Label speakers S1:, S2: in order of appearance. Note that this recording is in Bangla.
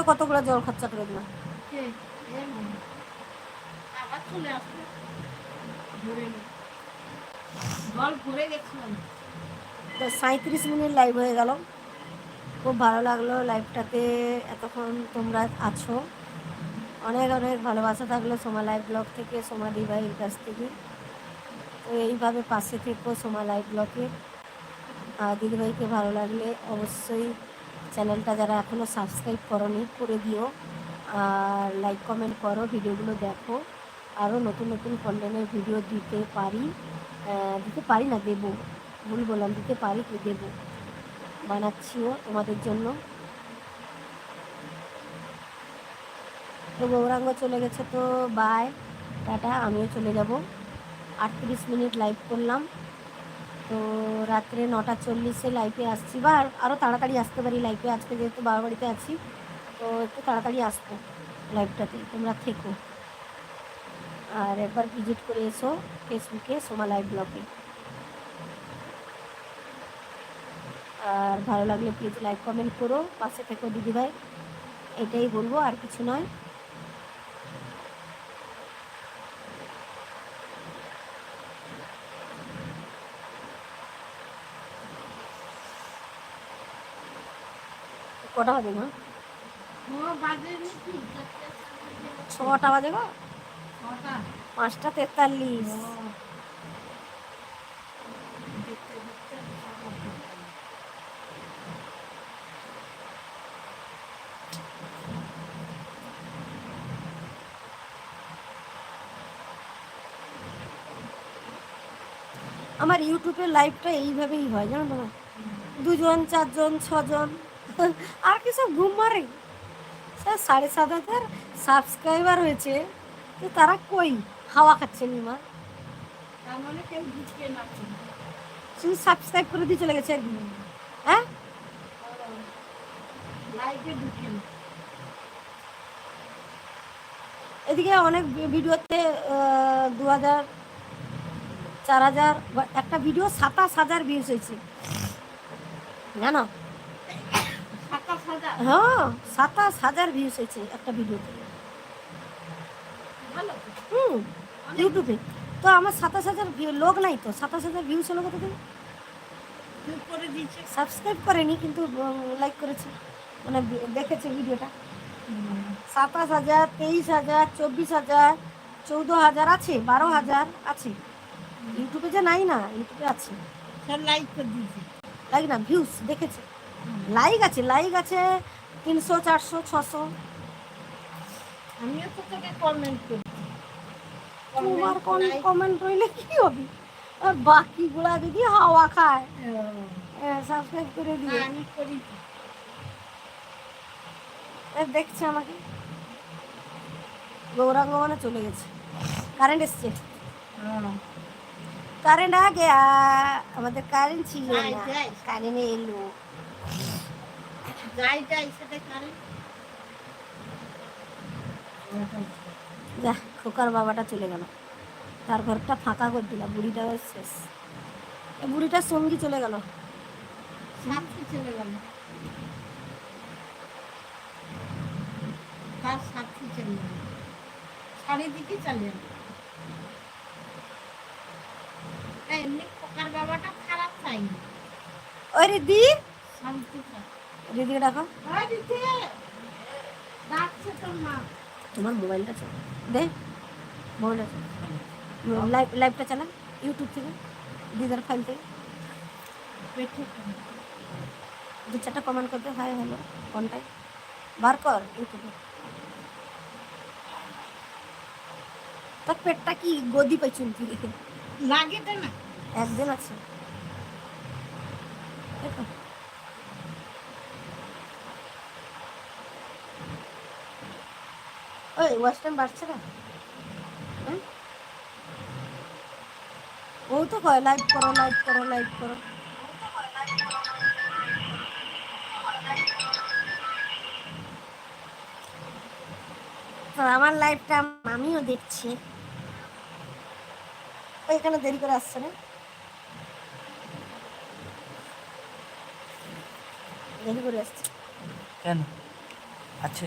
S1: কতগুলো জল খরচা করে দিলাম।
S2: আবার চলে আসবে জল ভরে গেছিলাম।
S1: তো 37 মিনিট লাইভ হয়ে গেল। খুব ভালো লাগলো লাইভটাতে এতক্ষণ তোমরা আছো। অনেক অনেক ভালোবাসা থাকলো সোমা লাইভ ব্লগ থেকে, সোমা দিভাইয়ের কাছ থেকে। তো এইভাবে পাশে থেকো সোমা লাইভ ব্লগের। আর দিদিভাইকে ভালো লাগলে অবশ্যই চ্যানেলটা যারা এখনও সাবস্ক্রাইব করোনি করে দিও, আর লাইক কমেন্ট করো, ভিডিওগুলো দেখো। আরও নতুন নতুন কন্টেন্টের ভিডিও দিতে পারি না, দেবো, ভুল বললাম, দিতে পারি কি দেবো, বানাচ্ছিও তোমাদের জন্য। তো গৌরাঙ্গ চলে গেছে, তো বাই, টাটা, আমিও চলে যাব। 38 মিনিট লাইভ করলাম। তো রাত্রে 9:40 লাইভে আসছি, বা আরও তাড়াতাড়ি আসতে পারি লাইভে, আজকে যেহেতু বাবার বাড়িতে আছি তো একটু তাড়াতাড়ি আসবো লাইভটাতে, তোমরা থেকো। আর একবার ভিজিট করে এসো ফেসবুকে সোমা লাইভ ব্লগে। আর ভালো লাগলে প্লিজ লাইক কমেন্ট করো, পাশে থেকো দিদিভাই, এটাই বলবো, আর কিছু নয়। কটা বাজে মা? 6টা বাজে গো, 5:43। আমার ইউটিউবের লাইভটা এইভাবেই হয়, জানো তো, 2 জন 4 জন 6 জন আর কি সব ঘুম মারে। 7,500 সাবস্ক্রাইবার হয়েছে, তো তারা কই হাওয়া খাচ্ছে নিমা,
S2: তার মানে কেউ ঢুকে না,
S1: শুধু সাবস্ক্রাইব করে দিয়ে চলে গেছে একদিন। হ্যাঁ,
S2: লাইভে ঢুকে না।
S1: এদিকে অনেক ভিডিওতে 2,000 4,000, একটা ভিডিও 27,000 ভিউজ হয়েছে, জানো?
S2: 27,000?
S1: হ্যাঁ, 27,000 ভিউজ হয়েছে একটা ভিডিওতে। ইউটিউবে তো আমার 27,000 লোক নাই, তো 27,000 ভিউজ হলো কত দিন? সাবস্ক্রাইব করেনি কিন্তু লাইক করেছে, মানে দেখেছে ভিডিওটা। 27,000, 23,000, 24,000, 14,000 আছে, 12,000 আছে। ইউটিউবে যে নাই না, ইউটিউবে আছে।
S2: লাইক করে দিয়েছে,
S1: লাইক না, ভিউজ দেখেছে। লাইক আছে 300, 400, 600।
S2: আমিও তো তোকে কমেন্ট করি।
S1: তোমার কমেন্ট রইলে কি হবে, আর বাকিগুলা যদি হাওয়া খায়। সাবস্ক্রাইব করে দিয়ে
S2: আমি করি,
S1: দেখছে আমাকে। গৌরাঙ্গ মানে চলে গেছে, কারেন্ট এসছে, কারেন্ট আ গেয়া, আমাদের কারেন্ট ছিল না, কারেন্ট এলো।
S2: যাই সেটা কারেন্ট।
S1: যা, খোকার বাবাটা চলে গেল, তার ঘরটা ফাঁকা করে দিলাম, বুড়িটাও শেষ, বুড়িটার সঙ্গী চলে গেল,
S2: সাথী চলে গেল, তার সাথী চলে গেল, চারিদিকে চলে গেল। এমনি খোকার বাবাটা খারাপ চাইনি।
S1: ওই রিদি,
S2: শান্তি
S1: রিদিকে ডাকো।
S2: ডাকছে তোর মা।
S1: তোমার মোবাইলটা চলো দে, মোবাইলটা লাইভটা চালা ইউটিউব থেকে, দিদার ফাইল থেকে। 2-4টা কমেন্ট করতে, হাই হ্যালো কোনটাই বার কর ইউটিউবে। তোর পেটটা কি গদি পাইছুন কি
S2: লাগে না?
S1: একদিন আছে দেখো। ওই ওয়াচ টাইম বাড়ছে না, ও তো কয় লাইভ করো লাইভ করো লাইভ করো। তো আমার লাইভটা আমিও দেখছি, এখানে দেরি করে আসছে না, দেরি করে আসছে
S3: কেন? আচ্ছা।